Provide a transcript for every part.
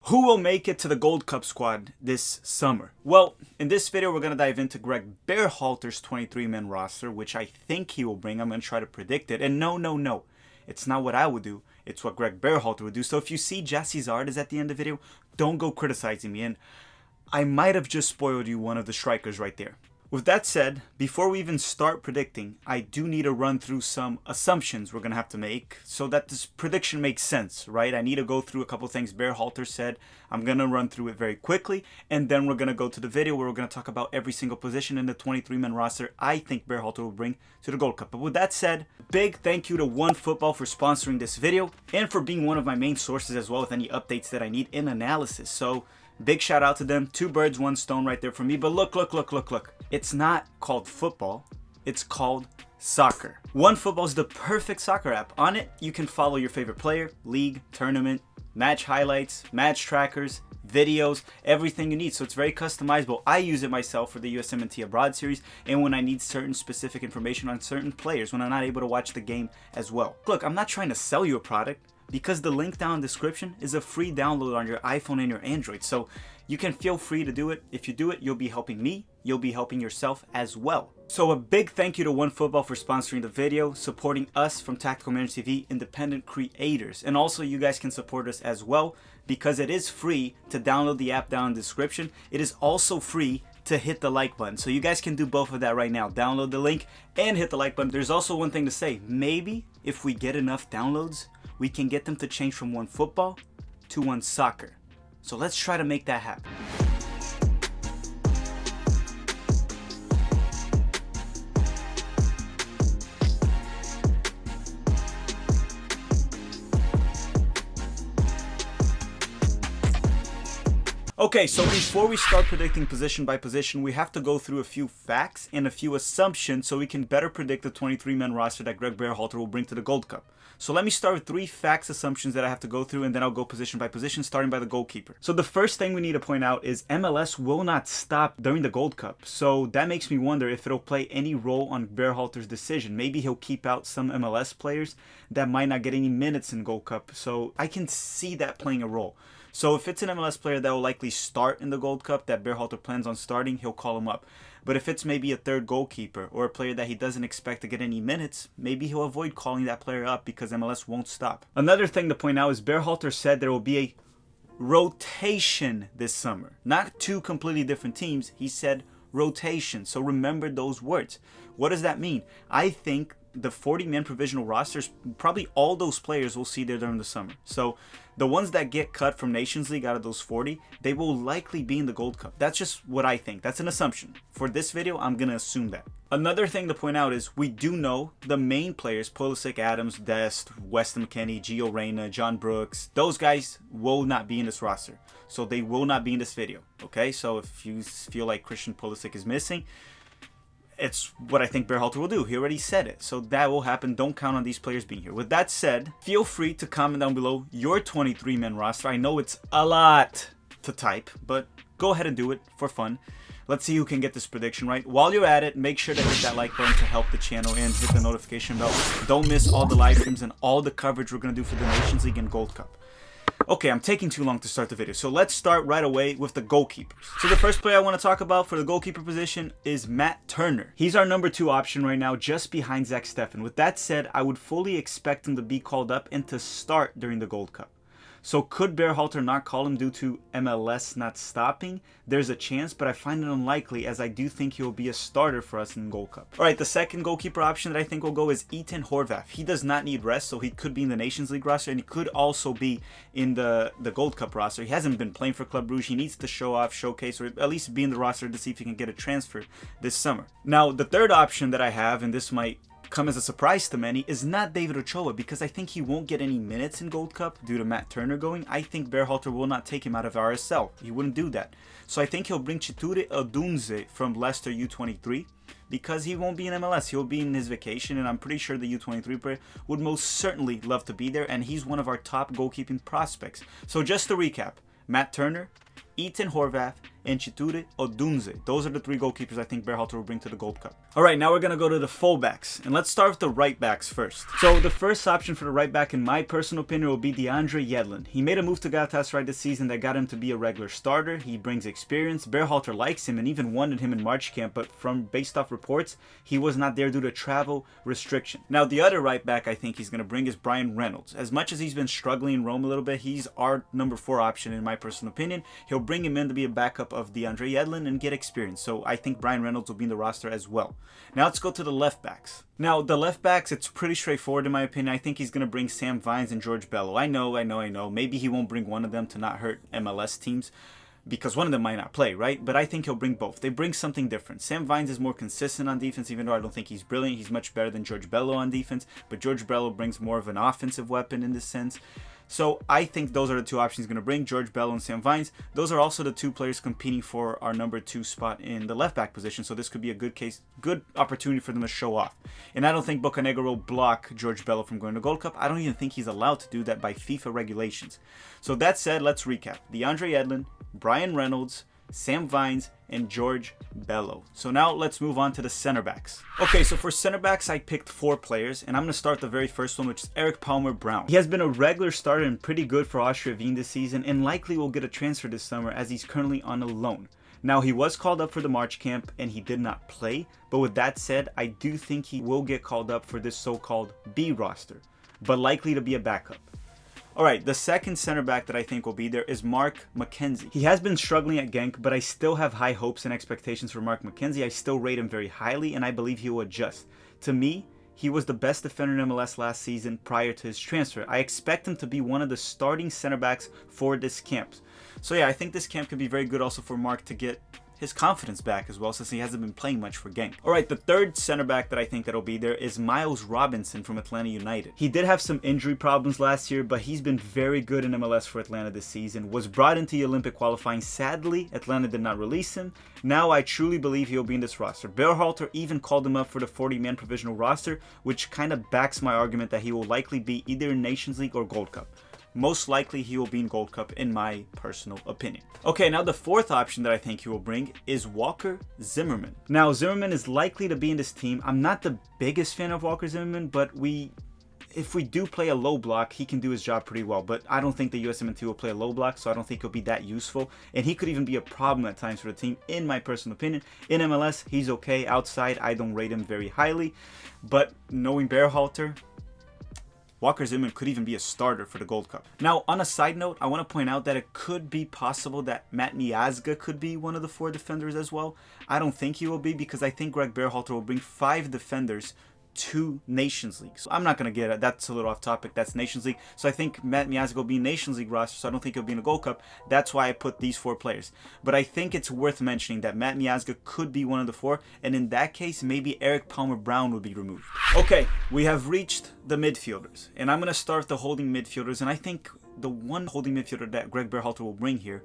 Who will make it to the Gold Cup squad this summer? Well, in this video, we're going to dive into Greg Berhalter's 23-man roster, which I think he will bring. I'm going to try to predict it. And no. It's not what I would do. It's what Greg Berhalter would do. So if you see Jesse's art is at the end of the video, don't go criticizing me. And I might have just spoiled you one of the strikers right there. With that said, before we even start predicting, I do need to run through some assumptions we're going to have to make so that this prediction makes sense, right? I need to go through a couple things Berhalter said. I'm going to run through it very quickly, and then we're going to go to the video where we're going to talk about every single position in the 23-man roster I think Berhalter will bring to the Gold Cup. But with that said, big thank you to OneFootball for sponsoring this video and for being one of my main sources as well with any updates that I need in analysis. So big shout out to them. 2 birds, 1 stone right there for me. But look. It's not called football. It's called soccer. OneFootball is the perfect soccer app. On it, you can follow your favorite player, league, tournament, match highlights, match trackers, videos, everything you need. So it's very customizable. I use it myself for the USMNT Abroad series and when I need certain specific information on certain players, when I'm not able to watch the game as well. Look, I'm not trying to sell you a product, because the link down in the description is a free download on your iPhone and your Android. So you can feel free to do it. If you do it, you'll be helping me. You'll be helping yourself as well. So a big thank you to OneFootball for sponsoring the video, supporting us from Tactical Manager TV, independent creators. And also you guys can support us as well because it is free to download the app down in the description. It is also free to hit the like button. So you guys can do both of that right now. Download the link and hit the like button. There's also one thing to say. Maybe if we get enough downloads, we can get them to change from OneFootball to OneSoccer. So let's try to make that happen. Okay, so before we start predicting position by position, we have to go through a few facts and a few assumptions so we can better predict the 23-man roster that Greg Berhalter will bring to the Gold Cup. So let me start with 3 facts assumptions that I have to go through, and then I'll go position by position, starting by the goalkeeper. So the first thing we need to point out is MLS will not stop during the Gold Cup. So that makes me wonder if it'll play any role on Berhalter's decision. Maybe he'll keep out some MLS players that might not get any minutes in Gold Cup. So I can see that playing a role. So if it's an MLS player that will likely start in the Gold Cup that Berhalter plans on starting, he'll call him up. But if it's maybe a third goalkeeper or a player that he doesn't expect to get any minutes, maybe he'll avoid calling that player up because MLS won't stop. Another thing to point out is Berhalter said there will be a rotation this summer. Not 2 completely different teams. He said rotation. So remember those words. What does that mean? I think the 40-man provisional rosters, probably all those players will see there during the summer. So the ones that get cut from Nations League out of those 40, they will likely be in the Gold Cup. That's just what I think. That's an assumption. For this video, I'm going to assume that. Another thing to point out is we do know the main players, Pulisic, Adams, Dest, Weston McKenzie, Gio Reyna, John Brooks, those guys will not be in this roster. So they will not be in this video. Okay, so if you feel like Christian Pulisic is missing, it's what I think Berhalter will do. He already said it. So that will happen. Don't count on these players being here. With that said, feel free to comment down below your 23-man roster. I know it's a lot to type, but go ahead and do it for fun. Let's see who can get this prediction right. While you're at it, make sure to hit that like button to help the channel and hit the notification bell. Don't miss all the live streams and all the coverage we're going to do for the Nations League and Gold Cup. Okay, I'm taking too long to start the video, so let's start right away with the goalkeepers. So the first player I want to talk about for the goalkeeper position is Matt Turner. He's our number 2 option right now, just behind Zach Steffen. With that said, I would fully expect him to be called up and to start during the Gold Cup. So could Berhalter not call him due to MLS not stopping? There's a chance, but I find it unlikely as I do think he will be a starter for us in the Gold Cup. Alright, the second goalkeeper option that I think will go is Horvath. He does not need rest, so he could be in the Nations League roster and he could also be in the Gold Cup roster. He hasn't been playing for Club Brugge. He needs to show off, showcase, or at least be in the roster to see if he can get a transfer this summer. Now, the third option that I have, and this might come as a surprise to many, is not David Ochoa because I think he won't get any minutes in Gold Cup due to Matt Turner going. I think Berhalter will not take him out of RSL. He wouldn't do that. So I think he'll bring Chiture Odunze from Leicester U23 because he won't be in MLS. He'll be in his vacation, and I'm pretty sure the U23 player would most certainly love to be there, and he's one of our top goalkeeping prospects. So just to recap, Matt Turner, Horvath, Enchiture, Odunze. Those are the 3 goalkeepers I think Berhalter will bring to the Gold Cup. Alright, now we're going to go to the fullbacks. And let's start with the right backs first. So the first option for the right back, in my personal opinion, will be Deandre Yedlin. He made a move to Galatasaray this season that got him to be a regular starter. He brings experience. Berhalter likes him and even wanted him in March camp, but based off reports, he was not there due to travel restriction. Now the other right back I think he's going to bring is Bryan Reynolds. As much as he's been struggling in Rome a little bit, he's our number 4 option in my personal opinion. He'll bring him in to be a backup of Deandre Yedlin and get experience. So I think Bryan Reynolds will be in the roster as well. Now let's go to the left backs. Now the left backs, it's pretty straightforward in my opinion. I think he's going to bring Sam Vines and George Bello. I know. Maybe he won't bring one of them to not hurt MLS teams, because one of them might not play, right? But I think he'll bring both. They bring something different. Sam Vines is more consistent on defense, even though I don't think he's brilliant. He's much better than George Bello on defense, but George Bello brings more of an offensive weapon in this sense. So I think those are the 2 options he's going to bring, George Bello and Sam Vines. Those are also the 2 players competing for our number 2 spot in the left back position. So this could be a good opportunity for them to show off. And I don't think Bocanegra will block George Bello from going to Gold Cup. I don't even think he's allowed to do that by FIFA regulations. So that said, let's recap. Deandre Yedlin, Bryan Reynolds, Sam Vines, and George Bello. So now let's move on to the center backs. Okay, so for center backs, I picked 4 players, and I'm going to start the very first one, which is Eric Palmer Brown. He has been a regular starter and pretty good for Austria Wien this season, and likely will get a transfer this summer as he's currently on a loan. Now, he was called up for the March camp, and he did not play, but with that said, I do think he will get called up for this so-called B roster, but likely to be a backup. Alright, the second center back that I think will be there is Mark Mckenzie. He has been struggling at Genk, but I still have high hopes and expectations for Mark Mckenzie. I still rate him very highly, and I believe he will adjust. To me, he was the best defender in MLS last season prior to his transfer. I expect him to be one of the starting center backs for this camp. So yeah, I think this camp could be very good also for Mark to get his confidence back as well, since he hasn't been playing much for Genk. Alright, the third center back that I think that'll be there is Miles Robinson from Atlanta United. He did have some injury problems last year, but he's been very good in MLS for Atlanta this season. Was brought into the Olympic qualifying. Sadly, Atlanta did not release him. Now I truly believe he'll be in this roster. Berhalter even called him up for the 40-man provisional roster, which kind of backs my argument that he will likely be either in Nations League or Gold Cup. Most likely he will be in Gold Cup in my personal opinion. Okay, now the fourth option that I think he will bring is Walker Zimmerman. Now Zimmerman is likely to be in this team. I'm not the biggest fan of Walker Zimmerman, but if we do play a low block, he can do his job pretty well. But I don't think the USMNT will play a low block, so I don't think he'll be that useful. And he could even be a problem at times for the team, in my personal opinion. In MLS, he's okay. Outside, I don't rate him very highly. But knowing Berhalter, Walker Zimmerman could even be a starter for the Gold Cup. Now, on a side note, I want to point out that it could be possible that Matt Miazga could be one of the 4 defenders as well. I don't think he will be, because I think Greg Berhalter will bring 5 defenders to Nations League. So I'm not going to get it. That's a little off topic. That's Nations League. So I think Matt Miazga will be in Nations League roster, so I don't think he'll be in the Gold Cup. That's why I put these 4 players. But I think it's worth mentioning that Matt Miazga could be one of the 4, and in that case, maybe Eric Palmer Brown would be removed. Okay, we have reached the midfielders, and I'm going to start the holding midfielders, and I think the one holding midfielder that Greg Berhalter will bring here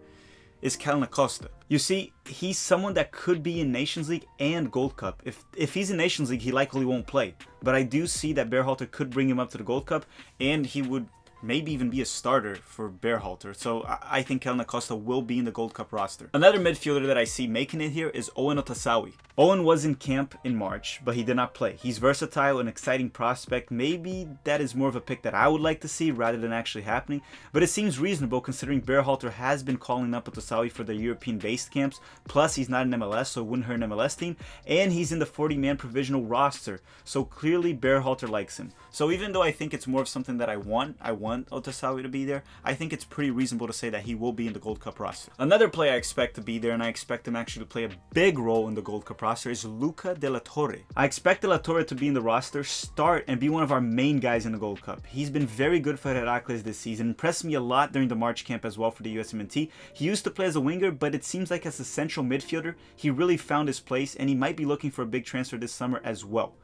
is Kellyn Acosta. You see, he's someone that could be in Nations League and Gold Cup. If he's in Nations League, he likely won't play. But I do see that Berhalter could bring him up to the Gold Cup, and he would maybe even be a starter for Berhalter. So I think Kellyn Acosta will be in the Gold Cup roster. Another midfielder that I see making it here is Owen Otasawi. Owen was in camp in March, but he did not play. He's versatile, an exciting prospect. Maybe that is more of a pick that I would like to see rather than actually happening. But it seems reasonable considering Berhalter has been calling up Otasawi for the European-based camps. Plus, he's not in MLS, so it wouldn't hurt an MLS team. And he's in the 40-man provisional roster. So clearly, Berhalter likes him. So even though I think it's more of something that I want Otasawi to be there, I think it's pretty reasonable to say that he will be in the Gold Cup roster. Another player I expect to be there, and I expect him actually to play a big role in the Gold Cup roster, is Luca De La Torre. I expect De La Torre to be in the roster, start, and be one of our main guys in the Gold Cup. He's been very good for Heracles this season, impressed me a lot during the March camp as well for the USMNT. He used to play as a winger, but it seems like as a central midfielder, he really found his place, and he might be looking for a big transfer this summer as well.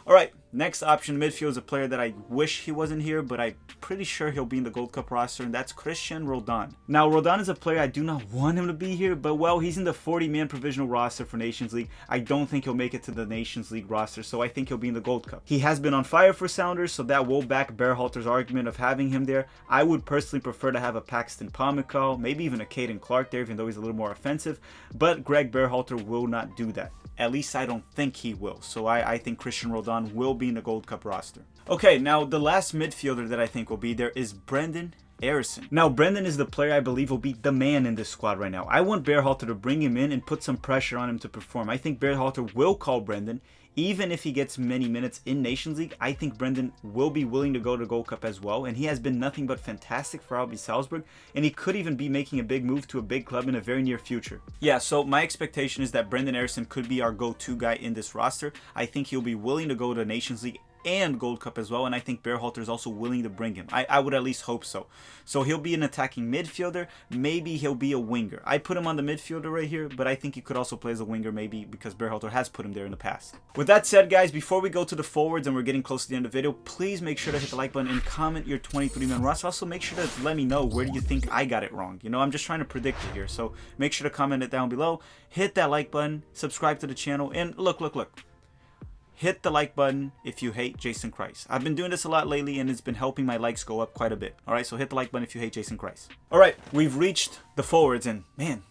Alright, Next option midfield is a player that I wish he wasn't here, but I'm pretty sure he'll be in the Gold Cup roster, and that's Christian Rodon. Now, Rodon is a player I do not want him to be here, but well, he's in the 40-man provisional roster for Nations League. I don't think he'll make it to the Nations League roster, so I think he'll be in the Gold Cup. He has been on fire for Sounders, so that will back Berhalter's argument of having him there. I would personally prefer to have a Paxton Pomykal, maybe even a Caden Clark there, even though he's a little more offensive, but Greg Berhalter will not do that. At least I don't think he will. So I think Christian Rodon will be in the Gold Cup roster. Okay, now the last midfielder that I think will be there is Brenden Erickson. Now, Brenden is the player I believe will be the man in this squad right now. I want Berhalter to bring him in and put some pressure on him to perform. I think Berhalter will call Brenden. Even if he gets many minutes in Nations League, I think Brenden will be willing to go to Gold Cup as well. And he has been nothing but fantastic for RB Salzburg. And he could even be making a big move to a big club in a very near future. Yeah, so my expectation is that Brenden Erickson could be our go-to guy in this roster. I think he'll be willing to go to Nations League and Gold Cup as well, and I think Berhalter is also willing to bring him. I would at least hope so. So he'll be an attacking midfielder. Maybe he'll be a winger. I put him on the midfielder right here, but I think he could also play as a winger maybe because Berhalter has put him there in the past. With that said, guys, before we go to the forwards and we're getting close to the end of the video, please make sure to hit the like button and comment your 23-man roster. Also, make sure to let me know where do you think I got it wrong. You know, I'm just trying to predict it here, so make sure to comment it down below. Hit that like button, subscribe to the channel, and look. Hit the like button if you hate Jason Kreis. I've been doing this a lot lately and it's been helping my likes go up quite a bit. Alright, so hit the like button if you hate Jason Kreis. Alright, we've reached the forwards and man,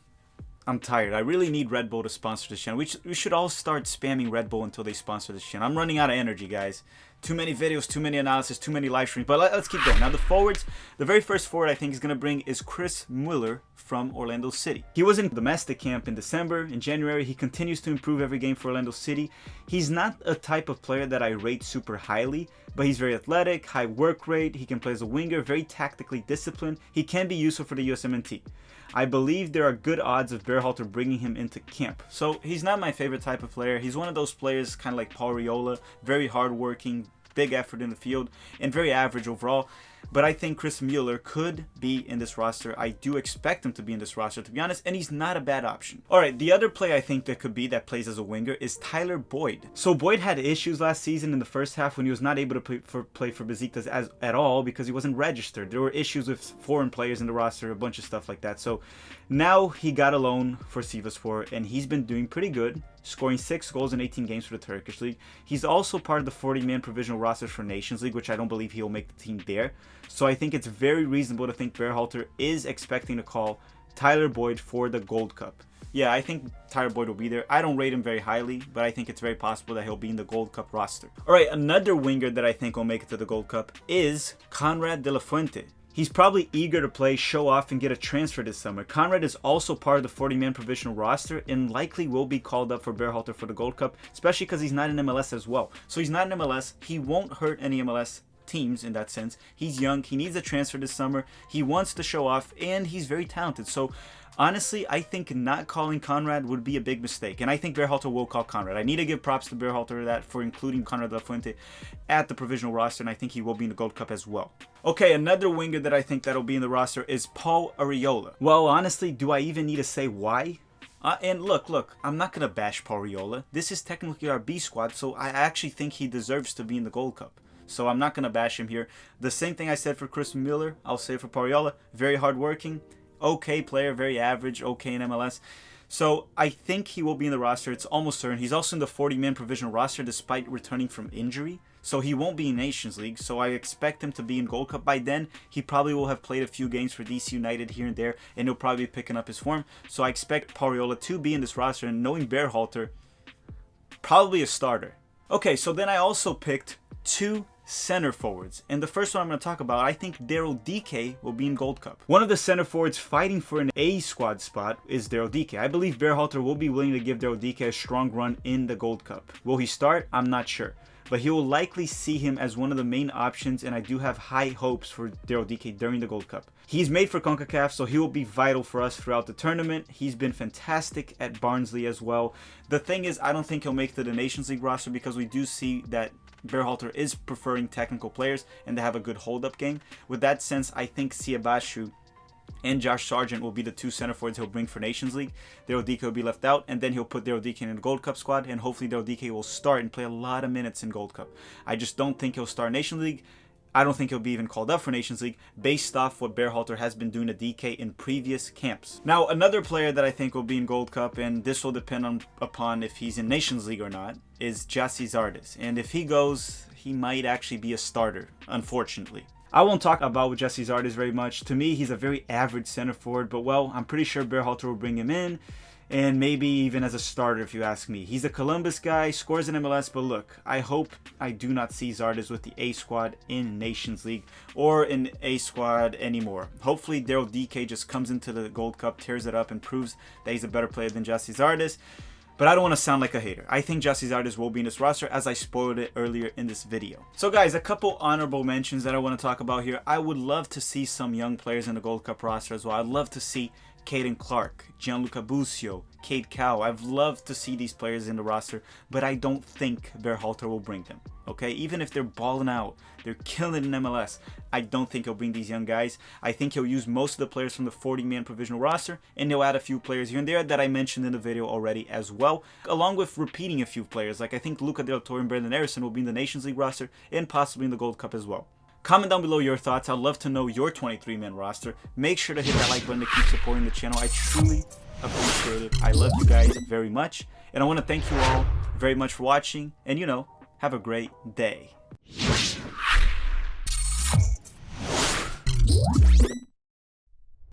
I'm tired. I really need Red Bull to sponsor this channel. We should all start spamming Red Bull until they sponsor this channel. I'm running out of energy, guys. Too many videos, too many analysis, too many live streams. But let's keep going. Now, the forwards, the very first forward I think he's going to bring is Chris Mueller from Orlando City. He was in domestic camp in December. In January, he continues to improve every game for Orlando City. He's not a type of player that I rate super highly, but he's very athletic, high work rate. He can play as a winger, very tactically disciplined. He can be useful for the USMNT. I believe there are good odds of Berhalter bringing him into camp. So he's not my favorite type of player. He's one of those players kind of like Arreola, very hardworking, big effort in the field, and very average overall. But I think Chris Mueller could be in this roster. I do expect him to be in this roster, to be honest, and he's not a bad option. Alright, the other play I think that could be that plays as a winger is Tyler Boyd. So Boyd had issues last season in the first half when he was not able to play for Besiktas at all because he wasn't registered. There were issues with foreign players in the roster, a bunch of stuff like that. So now he got a loan for Sivasspor and he's been doing pretty good, scoring 6 goals in 18 games for the Turkish League. He's also part of the 40-man provisional roster for Nations League, which I don't believe he'll make the team there. So I think it's very reasonable to think Berhalter is expecting to call Tyler Boyd for the Gold Cup. Yeah, I think Tyler Boyd will be there. I don't rate him very highly, but I think it's very possible that he'll be in the Gold Cup roster. Alright, another winger that I think will make it to the Gold Cup is Conrad De La Fuente. He's probably eager to play, show off, and get a transfer this summer. Conrad is also part of the 40-man provisional roster and likely will be called up for Berhalter for the Gold Cup, especially because he's not in MLS as well. So he's not in MLS. He won't hurt any MLS teams in that sense. He's young. He needs a transfer this summer. He wants to show off, and he's very talented. So honestly, I think not calling Conrad would be a big mistake, and I think Berhalter will call Conrad. I need to give props to Berhalter for including Conrad De La Fuente at the provisional roster, and I think he will be in the Gold Cup as well. Okay, another winger that I think that'll be in the roster is Paul Arreola. Well, honestly, do I even need to say why? And look, I'm not going to bash Paul Arreola. This is technically our B squad, so I actually think he deserves to be in the Gold Cup. So I'm not going to bash him here. The same thing I said for Chris Mueller, I'll say for Paul Arreola. Very hardworking, okay player, very average, okay in MLS. So I think he will be in the roster. It's almost certain. He's also in the 40-man provisional roster despite returning from injury. So he won't be in Nations League. So I expect him to be in Gold Cup. By then, he probably will have played a few games for DC United here and there, and he'll probably be picking up his form. So I expect Paul Arreola to be in this roster, and knowing Berhalter, probably a starter. Okay, so then I also picked 2 center forwards, and the first one I'm going to talk about, I think Daryl DK will be in Gold Cup. One of the center forwards fighting for an A squad spot is Daryl DK. I believe Berhalter will be willing to give Daryl DK a strong run in the Gold Cup. Will he start? I'm not sure, but he will likely see him as one of the main options, and I do have high hopes for Daryl DK during the Gold Cup. He's made for CONCACAF, so he will be vital for us throughout the tournament. He's been fantastic at Barnsley as well. The thing is, I don't think he'll make it to the Nations League roster because we do see that Berhalter is preferring technical players and to have a good hold-up game. With that sense, I think Siabashu and Josh Sargent will be the two center forwards he'll bring for Nations League. Daryl Dike will be left out, and then he'll put Daryl Dike in the Gold Cup squad, and hopefully Daryl Dike will start and play a lot of minutes in Gold Cup. I just don't think he'll start Nations League. I don't think he'll be even called up for Nations League based off what Berhalter has been doing to DK in previous camps. Now, another player that I think will be in Gold Cup, and this will depend upon if he's in Nations League or not, is Gyasi Zardes. And if he goes, he might actually be a starter, unfortunately. I won't talk about Gyasi Zardes very much. To me, he's a very average center forward, but well, I'm pretty sure Berhalter will bring him in, and maybe even as a starter if you ask me. He's a Columbus guy, scores in MLS, but look, I hope I do not see Zardes with the A squad in Nations League or in A squad anymore. Hopefully Daryl Dike just comes into the Gold Cup, tears it up, and proves that he's a better player than Gyasi Zardes. But I don't want to sound like a hater. I think Gyasi Zardes will be in this roster, as I spoiled it earlier in this video. So guys, a couple honorable mentions that I want to talk about here. I would love to see some young players in the Gold Cup roster as well. I'd love to see Caden Clark, Gianluca Busio, Cade Cow. I've loved to see these players in the roster, but I don't think Berhalter will bring them. Okay, even if they're balling out, they're killing in MLS, I don't think he'll bring these young guys. I think he'll use most of the players from the 40-man provisional roster, and he'll add a few players here and there that I mentioned in the video already as well, along with repeating a few players. Like I think Luca De La Torre and Brandon Erickson will be in the Nations League roster and possibly in the Gold Cup as well. Comment down below your thoughts. I'd love to know your 23-man roster. Make sure to hit that like button to keep supporting the channel. I truly appreciate it. I love you guys very much. And I want to thank you all very much for watching. And have a great day.